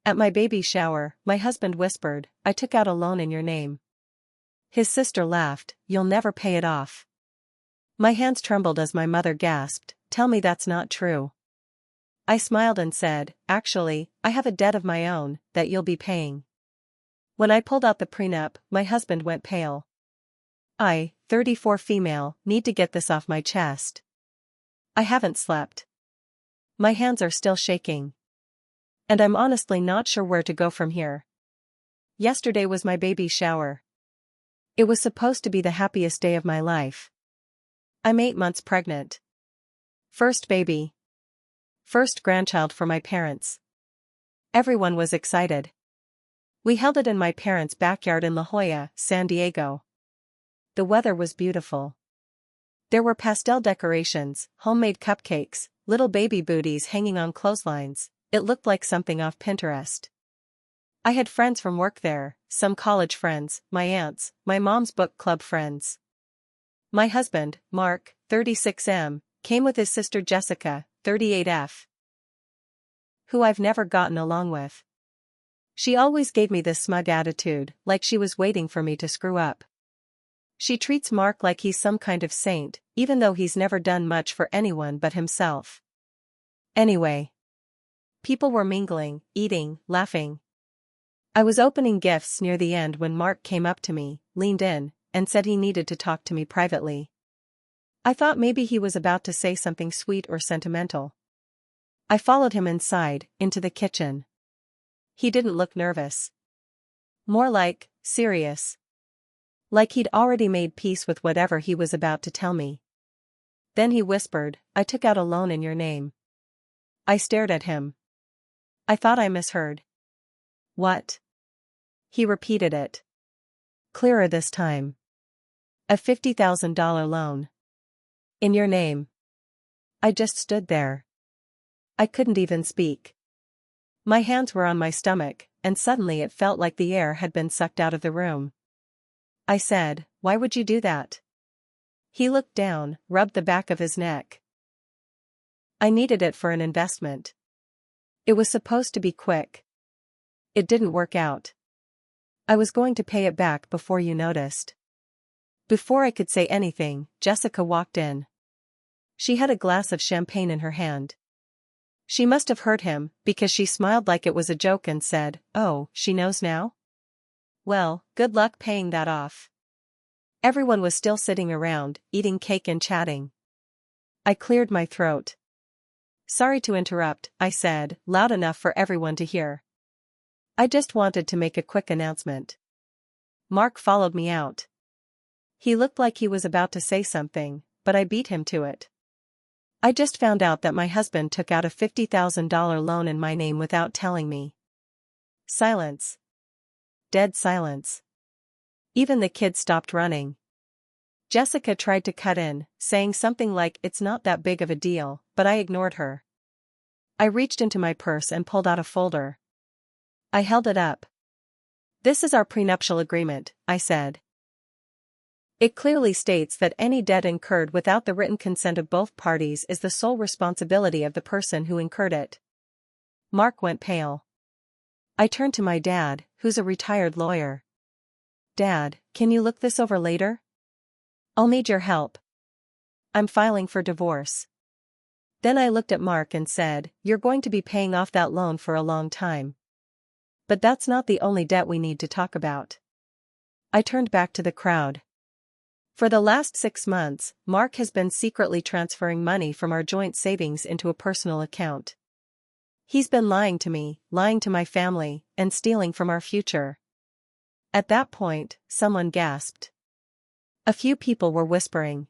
At my baby shower, my husband whispered, I took out a loan in your name. His sister laughed, you'll never pay it off. My hands trembled as my mother gasped, tell me that's not true. I smiled and said, actually, I have a debt of my own, that you'll be paying. When I pulled out the prenup, my husband went pale. I, 34 female, need to get this off my chest. I haven't slept. My hands are still shaking. And I'm honestly not sure where to go from here. Yesterday was my baby's shower. It was supposed to be the happiest day of my life. I'm 8 months pregnant. First baby. First grandchild for my parents. Everyone was excited. We held it in my parents' backyard in La Jolla, San Diego. The weather was beautiful. There were pastel decorations, homemade cupcakes, little baby booties hanging on clotheslines. It looked like something off Pinterest. I had friends from work there, some college friends, my aunts, my mom's book club friends. My husband, Mark, 36M, came with his sister Jessica, 38F, who I've never gotten along with. She always gave me this smug attitude, like she was waiting for me to screw up. She treats Mark like he's some kind of saint, even though he's never done much for anyone but himself. Anyway. People were mingling, eating, laughing. I was opening gifts near the end when Mark came up to me, leaned in, and said he needed to talk to me privately. I thought maybe he was about to say something sweet or sentimental. I followed him inside, into the kitchen. He didn't look nervous. More like, serious. Like he'd already made peace with whatever he was about to tell me. Then he whispered, I took out a loan in your name. I stared at him. I thought I misheard. What? He repeated it. Clearer this time. A $50,000 loan. In your name. I just stood there. I couldn't even speak. My hands were on my stomach, and suddenly it felt like the air had been sucked out of the room. I said, why would you do that? He looked down, rubbed the back of his neck. I needed it for an investment. It was supposed to be quick. It didn't work out. I was going to pay it back before you noticed. Before I could say anything, Jessica walked in. She had a glass of champagne in her hand. She must have heard him, because she smiled like it was a joke and said, oh, she knows now? Well, good luck paying that off. Everyone was still sitting around, eating cake and chatting. I cleared my throat. Sorry to interrupt, I said, loud enough for everyone to hear. I just wanted to make a quick announcement. Mark followed me out. He looked like he was about to say something, but I beat him to it. I just found out that my husband took out a $50,000 loan in my name without telling me. Silence. Dead silence. Even the kids stopped running. Jessica tried to cut in, saying something like it's not that big of a deal, but I ignored her. I reached into my purse and pulled out a folder. I held it up. This is our prenuptial agreement, I said. It clearly states that any debt incurred without the written consent of both parties is the sole responsibility of the person who incurred it. Mark went pale. I turned to my dad, who's a retired lawyer. Dad, can you look this over later? I'll need your help. I'm filing for divorce. Then I looked at Mark and said, you're going to be paying off that loan for a long time. But that's not the only debt we need to talk about. I turned back to the crowd. For the last 6 months, Mark has been secretly transferring money from our joint savings into a personal account. He's been lying to me, lying to my family, and stealing from our future. At that point, someone gasped. A few people were whispering.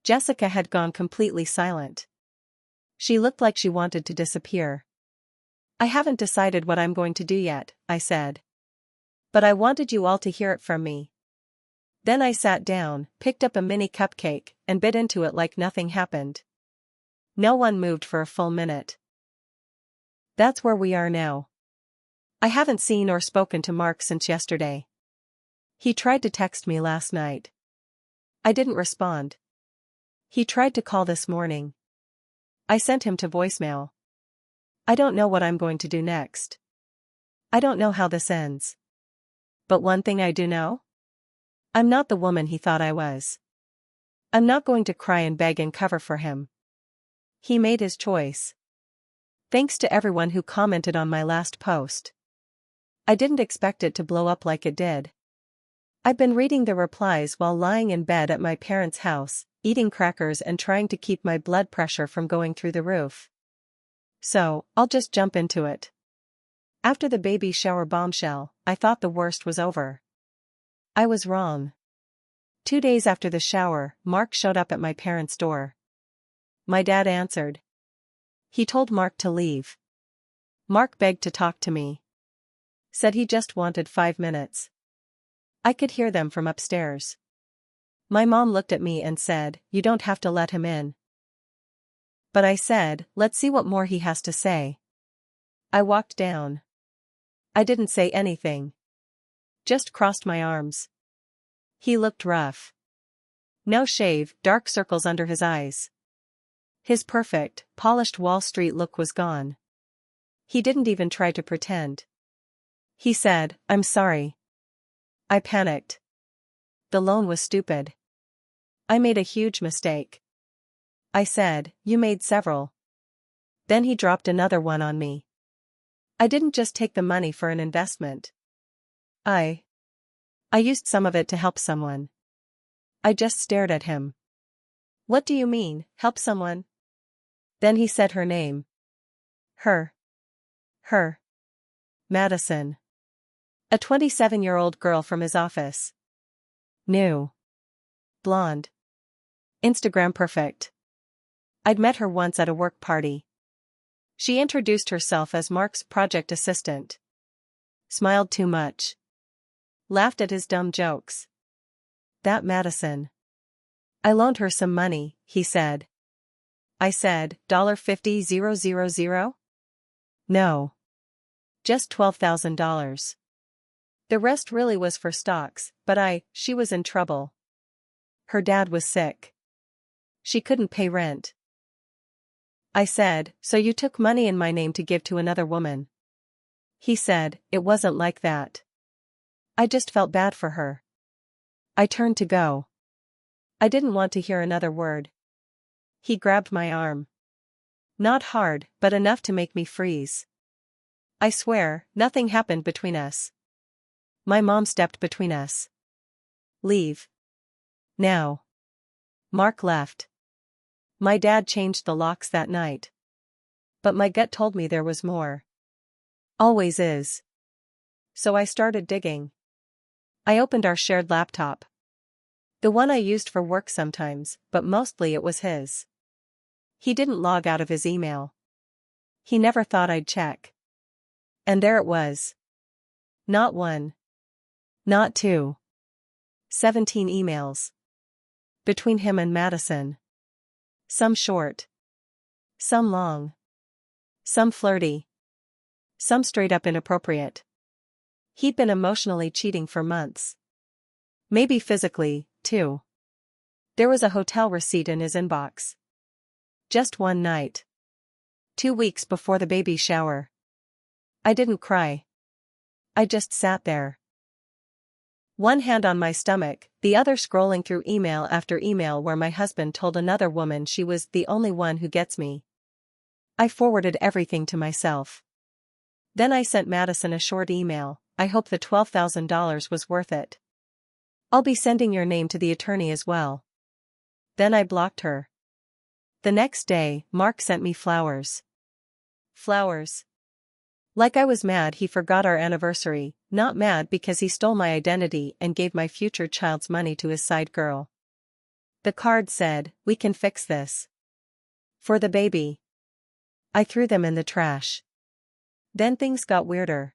Jessica had gone completely silent. She looked like she wanted to disappear. I haven't decided what I'm going to do yet, I said. But I wanted you all to hear it from me. Then I sat down, picked up a mini cupcake, and bit into it like nothing happened. No one moved for a full minute. That's where we are now. I haven't seen or spoken to Mark since yesterday. He tried to text me last night. I didn't respond. He tried to call this morning. I sent him to voicemail. I don't know what I'm going to do next. I don't know how this ends. But one thing I do know? I'm not the woman he thought I was. I'm not going to cry and beg and cover for him. He made his choice. Thanks to everyone who commented on my last post. I didn't expect it to blow up like it did. I've been reading the replies while lying in bed at my parents' house, eating crackers and trying to keep my blood pressure from going through the roof. So, I'll just jump into it. After the baby shower bombshell, I thought the worst was over. I was wrong. 2 days after the shower, Mark showed up at my parents' door. My dad answered. He told Mark to leave. Mark begged to talk to me. Said he just wanted 5 minutes. I could hear them from upstairs. My mom looked at me and said, "You don't have to let him in." But I said, "Let's see what more he has to say." I walked down. I didn't say anything. Just crossed my arms. He looked rough. No shave, dark circles under his eyes. His perfect, polished Wall Street look was gone. He didn't even try to pretend. He said, "I'm sorry." I panicked. The loan was stupid. I made a huge mistake. I said, "You made several." Then he dropped another one on me. I didn't just take the money for an investment. I used some of it to help someone. I just stared at him. "What do you mean, help someone?" Then he said her name. Her. Madison. A 27-year-old girl from his office. New. Blonde. Instagram perfect. I'd met her once at a work party. She introduced herself as Mark's project assistant. Smiled too much. Laughed at his dumb jokes. That Madison. I loaned her some money, he said. I said, $50,000? No. Just $12,000. The rest really was for stocks, but she was in trouble. Her dad was sick. She couldn't pay rent. I said, "So you took money in my name to give to another woman?" He said, "It wasn't like that. I just felt bad for her." I turned to go. I didn't want to hear another word. He grabbed my arm. Not hard, but enough to make me freeze. I swear, nothing happened between us. My mom stepped between us. "Leave. Now." Mark left. My dad changed the locks that night. But my gut told me there was more. Always is. So I started digging. I opened our shared laptop. The one I used for work sometimes, but mostly it was his. He didn't log out of his email. He never thought I'd check. And there it was. Not one. Not two. 17 emails. Between him and Madison. Some short. Some long. Some flirty. Some straight up inappropriate. He'd been emotionally cheating for months. Maybe physically, too. There was a hotel receipt in his inbox. Just one night. 2 weeks before the baby shower. I didn't cry. I just sat there. One hand on my stomach, the other scrolling through email after email where my husband told another woman she was the only one who gets me. I forwarded everything to myself. Then I sent Madison a short email. "I hope the $12,000 was worth it. I'll be sending your name to the attorney as well." Then I blocked her. The next day, Mark sent me flowers. Flowers. Like I was mad he forgot our anniversary, not mad because he stole my identity and gave my future child's money to his side girl. The card said, "We can fix this. For the baby." I threw them in the trash. Then things got weirder.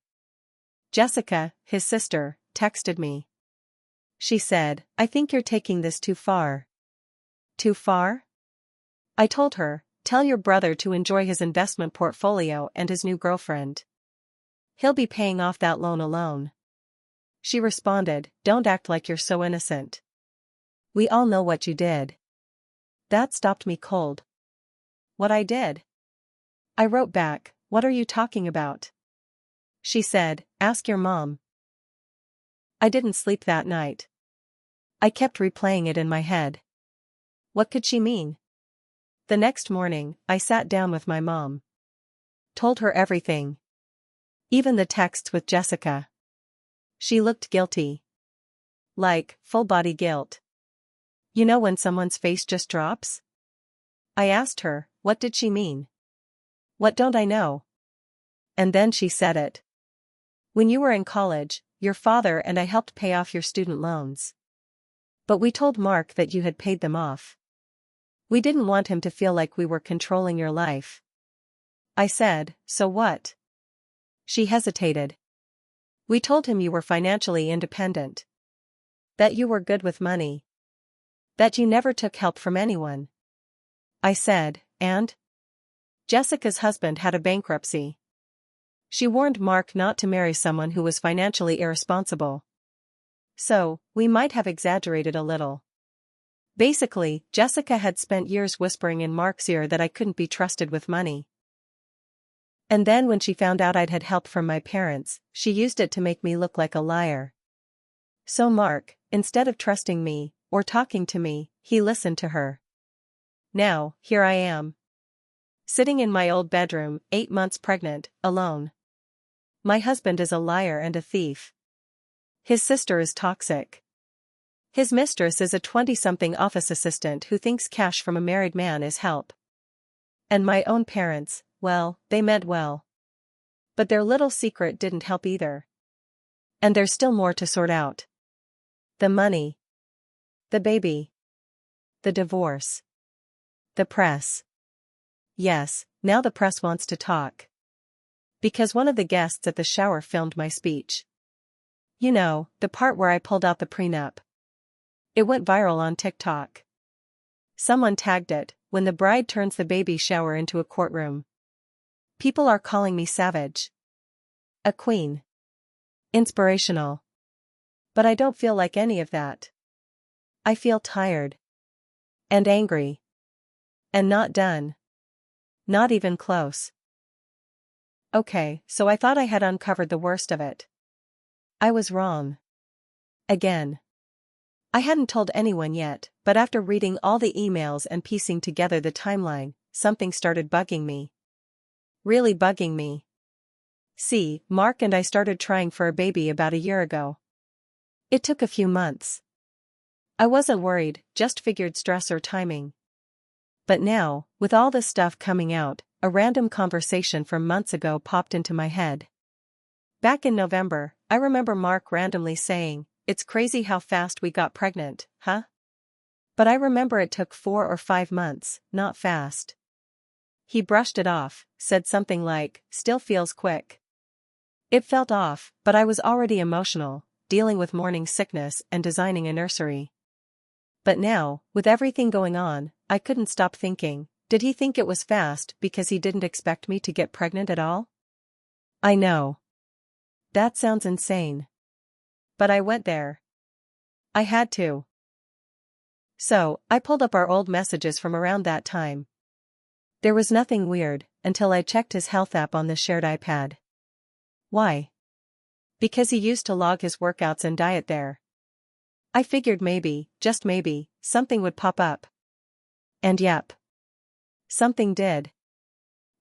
Jessica, his sister, texted me. She said, "I think you're taking this too far." Too far? I told her, "Tell your brother to enjoy his investment portfolio and his new girlfriend. He'll be paying off that loan alone." She responded, "Don't act like you're so innocent. We all know what you did." That stopped me cold. What I did? I wrote back, "What are you talking about? She said, ask your mom. I didn't sleep that night. I kept replaying it in my head. What could she mean? The next morning, I sat down with my mom. Told her everything. Even the texts with Jessica. She looked guilty. Like, full-body guilt. You know when someone's face just drops? I asked her, what did she mean? What don't I know? And then she said it. When you were in college, your father and I helped pay off your student loans. But we told Mark that you had paid them off. We didn't want him to feel like we were controlling your life. I said, so what? She hesitated. We told him you were financially independent. That you were good with money. That you never took help from anyone. I said, and? Jessica's husband had a bankruptcy. She warned Mark not to marry someone who was financially irresponsible. So, we might have exaggerated a little. Basically, Jessica had spent years whispering in Mark's ear that I couldn't be trusted with money. And then when she found out I'd had help from my parents, she used it to make me look like a liar. So Mark, instead of trusting me, or talking to me, he listened to her. Now, here I am. Sitting in my old bedroom, 8 months pregnant, alone. My husband is a liar and a thief. His sister is toxic. His mistress is a 20-something office assistant who thinks cash from a married man is help. And my own parents, well, they meant well. But their little secret didn't help either. And there's still more to sort out. The money. The baby. The divorce. The press. Yes, now the press wants to talk. Because one of the guests at the shower filmed my speech. You know, the part where I pulled out the prenup. It went viral on TikTok. Someone tagged it, when the bride turns the baby shower into a courtroom. People are calling me savage. A queen. Inspirational. But I don't feel like any of that. I feel tired. And angry. And not done. Not even close. Okay, so I thought I had uncovered the worst of it. I was wrong. Again. I hadn't told anyone yet, but after reading all the emails and piecing together the timeline, something started bugging me. Really bugging me. See, Mark and I started trying for a baby about a year ago. It took a few months. I wasn't worried, just figured stress or timing. But now, with all this stuff coming out, a random conversation from months ago popped into my head. Back in November, I remember Mark randomly saying, "It's crazy how fast we got pregnant, huh?" But I remember it took 4 or 5 months, not fast. He brushed it off, said something like, "Still feels quick." It felt off, but I was already emotional, dealing with morning sickness and designing a nursery. But now, with everything going on, I couldn't stop thinking, did he think it was fast because he didn't expect me to get pregnant at all? I know. That sounds insane. But I went there. I had to. So, I pulled up our old messages from around that time. There was nothing weird, until I checked his health app on the shared iPad. Why? Because he used to log his workouts and diet there. I figured maybe, just maybe, something would pop up. And yep. Something did.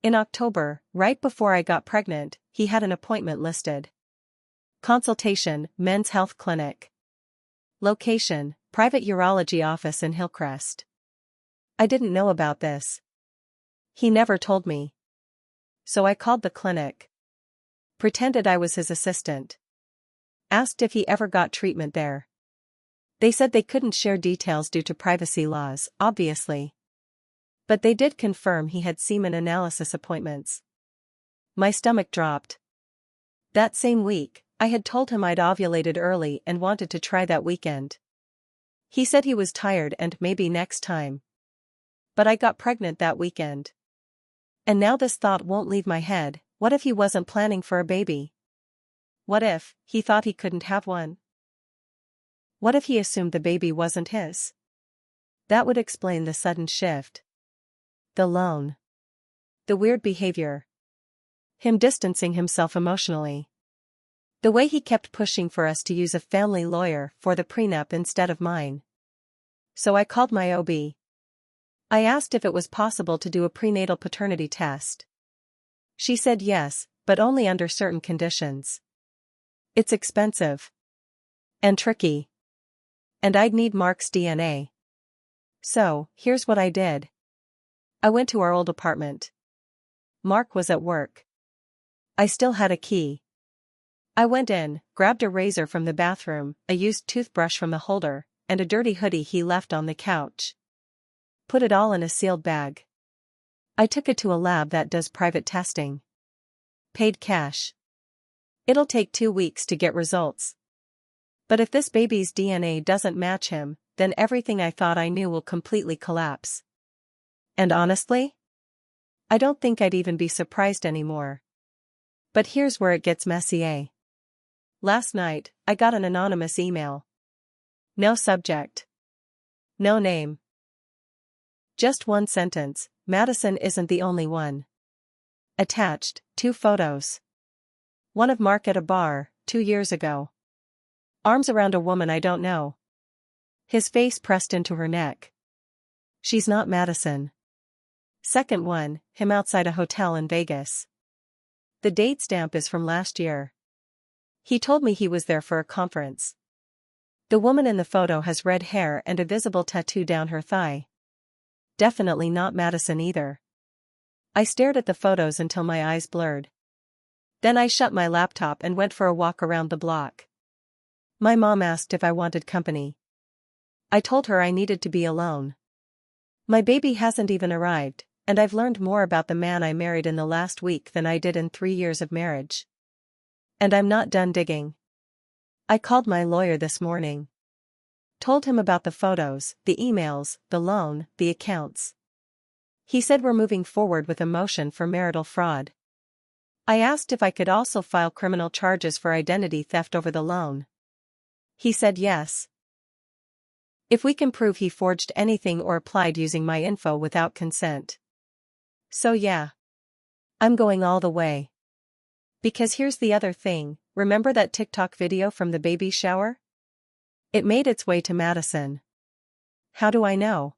In October, right before I got pregnant, he had an appointment listed. Consultation, Men's Health Clinic. Location, private urology office in Hillcrest. I didn't know about this. He never told me. So I called the clinic. Pretended I was his assistant. Asked if he ever got treatment there. They said they couldn't share details due to privacy laws, obviously. But they did confirm he had semen analysis appointments. My stomach dropped. That same week, I had told him I'd ovulated early and wanted to try that weekend. He said he was tired and maybe next time. But I got pregnant that weekend. And now this thought won't leave my head, what if he wasn't planning for a baby? What if he thought he couldn't have one? What if he assumed the baby wasn't his? That would explain the sudden shift. The loan. The weird behavior. Him distancing himself emotionally. The way he kept pushing for us to use a family lawyer for the prenup instead of mine. So I called my OB. I asked if it was possible to do a prenatal paternity test. She said yes, but only under certain conditions. It's expensive. And tricky. And I'd need Mark's DNA. So, here's what I did. I went to our old apartment. Mark was at work. I still had a key. I went in, grabbed a razor from the bathroom, a used toothbrush from the holder, and a dirty hoodie he left on the couch. Put it all in a sealed bag. I took it to a lab that does private testing. Paid cash. It'll take 2 weeks to get results. But if this baby's DNA doesn't match him, then everything I thought I knew will completely collapse. And honestly? I don't think I'd even be surprised anymore. But here's where it gets messy. Last night, I got an anonymous email. No subject. No name. Just one sentence, Madison isn't the only one. Attached, 2 photos. One of Mark at a bar, 2 years ago. Arms around a woman I don't know. His face pressed into her neck. She's not Madison. Second one, him outside a hotel in Vegas. The date stamp is from last year. He told me he was there for a conference. The woman in the photo has red hair and a visible tattoo down her thigh. Definitely not Madison either. I stared at the photos until my eyes blurred. Then I shut my laptop and went for a walk around the block. My mom asked if I wanted company. I told her I needed to be alone. My baby hasn't even arrived, and I've learned more about the man I married in the last week than I did in 3 years of marriage. And I'm not done digging. I called my lawyer this morning. Told him about the photos, the emails, the loan, the accounts. He said we're moving forward with a motion for marital fraud. I asked if I could also file criminal charges for identity theft over the loan. He said yes. If we can prove he forged anything or applied using my info without consent. So yeah. I'm going all the way. Because here's the other thing, remember that TikTok video from the baby shower? It made its way to Madison. How do I know?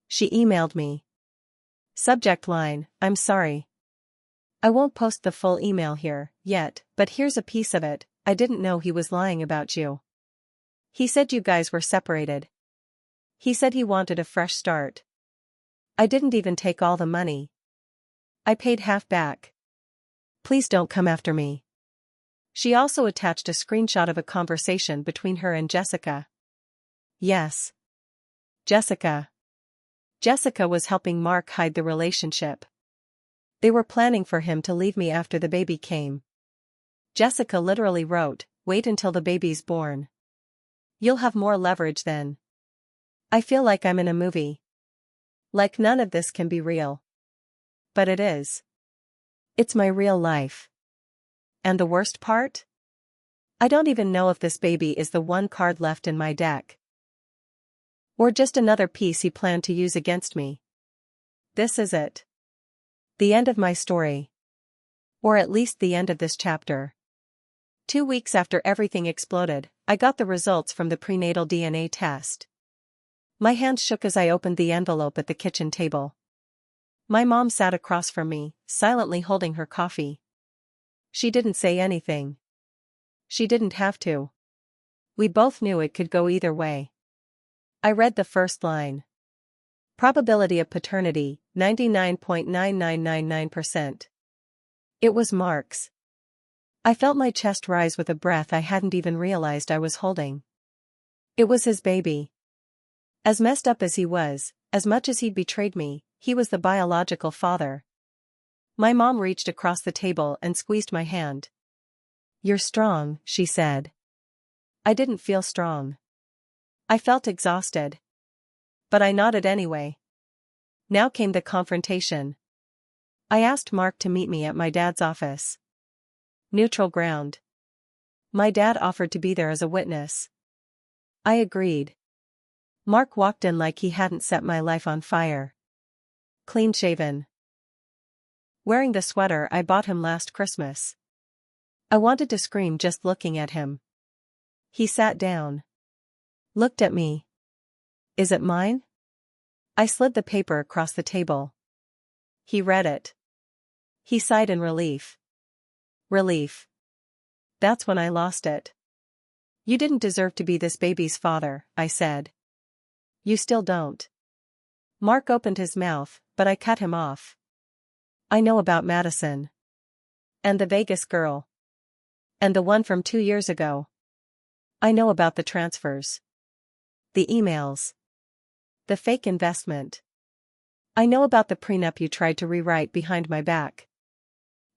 She emailed me. Subject line, I'm sorry. I won't post the full email here, yet, but here's a piece of it. I didn't know he was lying about you. He said you guys were separated. He said he wanted a fresh start. I didn't even take all the money. I paid half back. Please don't come after me. She also attached a screenshot of a conversation between her and Jessica. Yes. Jessica. Jessica was helping Mark hide the relationship. They were planning for him to leave me after the baby came. Jessica literally wrote, "Wait until the baby's born. You'll have more leverage then." I feel like I'm in a movie. Like none of this can be real. But it is. It's my real life. And the worst part? I don't even know if this baby is the one card left in my deck. Or just another piece he planned to use against me. This is it. The end of my story. Or at least the end of this chapter. 2 weeks after everything exploded, I got the results from the prenatal DNA test. My hand shook as I opened the envelope at the kitchen table. My mom sat across from me, silently holding her coffee. She didn't say anything. She didn't have to. We both knew it could go either way. I read the first line. Probability of paternity, 99.9999%. It was Mark's. I felt my chest rise with a breath I hadn't even realized I was holding. It was his baby. As messed up as he was, as much as he'd betrayed me, he was the biological father. My mom reached across the table and squeezed my hand. "You're strong," she said. I didn't feel strong. I felt exhausted. But I nodded anyway. Now came the confrontation. I asked Mark to meet me at my dad's office. Neutral ground. My dad offered to be there as a witness. I agreed. Mark walked in like he hadn't set my life on fire. Clean-shaven. wearing the sweater I bought him last Christmas. I wanted to scream just looking at him. He sat down. Looked at me. Is it mine? I slid the paper across the table. He read it. He sighed in relief. Relief. That's when I lost it. You didn't deserve to be this baby's father, I said. You still don't. Mark opened his mouth, but I cut him off. I know about Madison. And the Vegas girl. And the one from 2 years ago. I know about the transfers. The emails. The fake investment. I know about the prenup you tried to rewrite behind my back.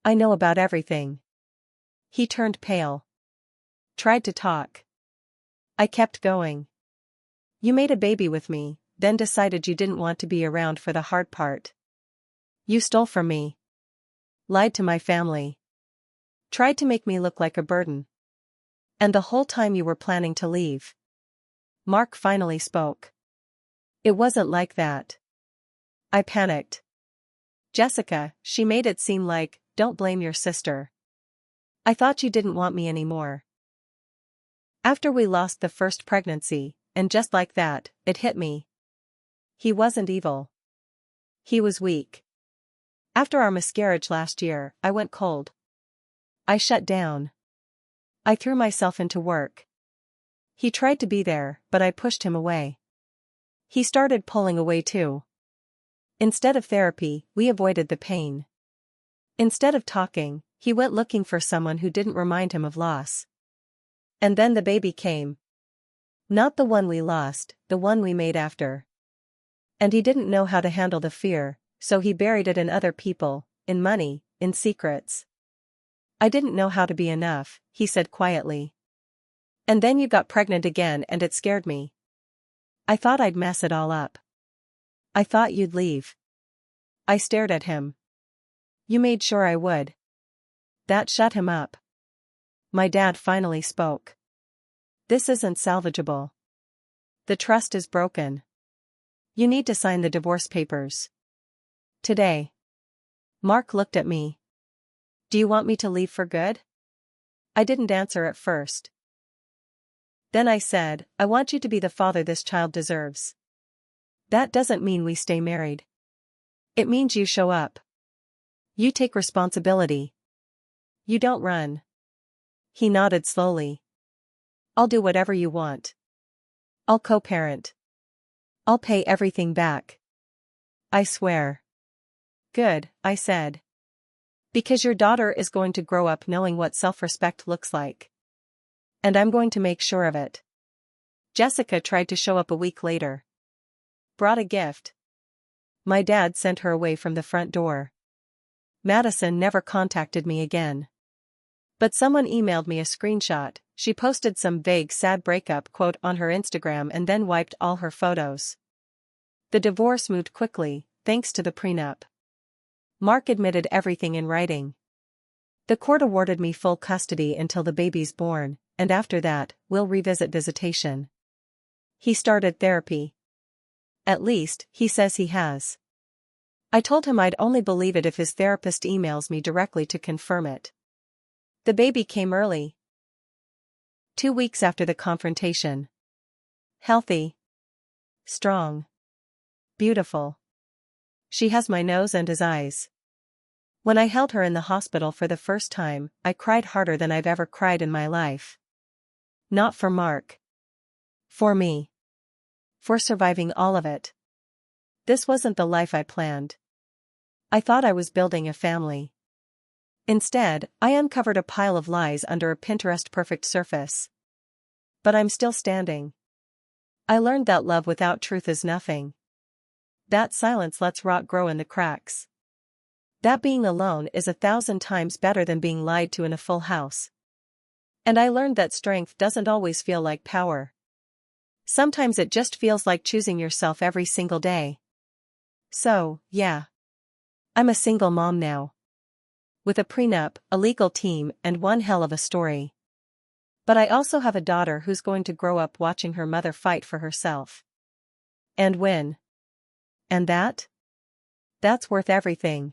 I know about everything. He turned pale. Tried to talk. I kept going. You made a baby with me, then decided you didn't want to be around for the hard part. You stole from me. Lied to my family. Tried to make me look like a burden. And the whole time you were planning to leave. Mark finally spoke. It wasn't like that. I panicked. Jessica, she made it seem like, don't blame your sister. I thought you didn't want me anymore. After we lost the first pregnancy, and just like that, it hit me. He wasn't evil. He was weak. After our miscarriage last year, I went cold. I shut down. I threw myself into work. He tried to be there, but I pushed him away. He started pulling away too. Instead of therapy, we avoided the pain. Instead of talking, he went looking for someone who didn't remind him of loss. And then the baby came. Not the one we lost, the one we made after. And he didn't know how to handle the fear, so he buried it in other people, in money, in secrets. I didn't know how to be enough, he said quietly. And then you got pregnant again and it scared me. I thought I'd mess it all up. I thought you'd leave. I stared at him. You made sure I would. That shut him up. My dad finally spoke. This isn't salvageable. The trust is broken. You need to sign the divorce papers. Today. Mark looked at me. Do you want me to leave for good? I didn't answer at first. Then I said, I want you to be the father this child deserves. That doesn't mean we stay married. It means you show up. You take responsibility. You don't run. He nodded slowly. I'll do whatever you want. I'll co-parent. I'll pay everything back. I swear. Good, I said. Because your daughter is going to grow up knowing what self-respect looks like. And I'm going to make sure of it. Jessica tried to show up a week later. Brought a gift. My dad sent her away from the front door. Madison never contacted me again. But someone emailed me a screenshot. She posted some vague sad breakup quote on her Instagram and then wiped all her photos. The divorce moved quickly, thanks to the prenup. Mark admitted everything in writing. The court awarded me full custody until the baby's born, and after that, we'll revisit visitation. He started therapy. At least, he says he has. I told him I'd only believe it if his therapist emails me directly to confirm it. The baby came early. 2 weeks after the confrontation. Healthy. Strong. Beautiful. She has my nose and his eyes. When I held her in the hospital for the first time, I cried harder than I've ever cried in my life. Not for Mark. For me. For surviving all of it. This wasn't the life I planned. I thought I was building a family. Instead, I uncovered a pile of lies under a Pinterest-perfect surface. But I'm still standing. I learned that love without truth is nothing. That silence lets rot grow in the cracks. That being alone is 1,000 times better than being lied to in a full house. And I learned that strength doesn't always feel like power. Sometimes it just feels like choosing yourself every single day. So, yeah. I'm a single mom now. With a prenup, a legal team, and one hell of a story. But I also have a daughter who's going to grow up watching her mother fight for herself. And win. And that's worth everything.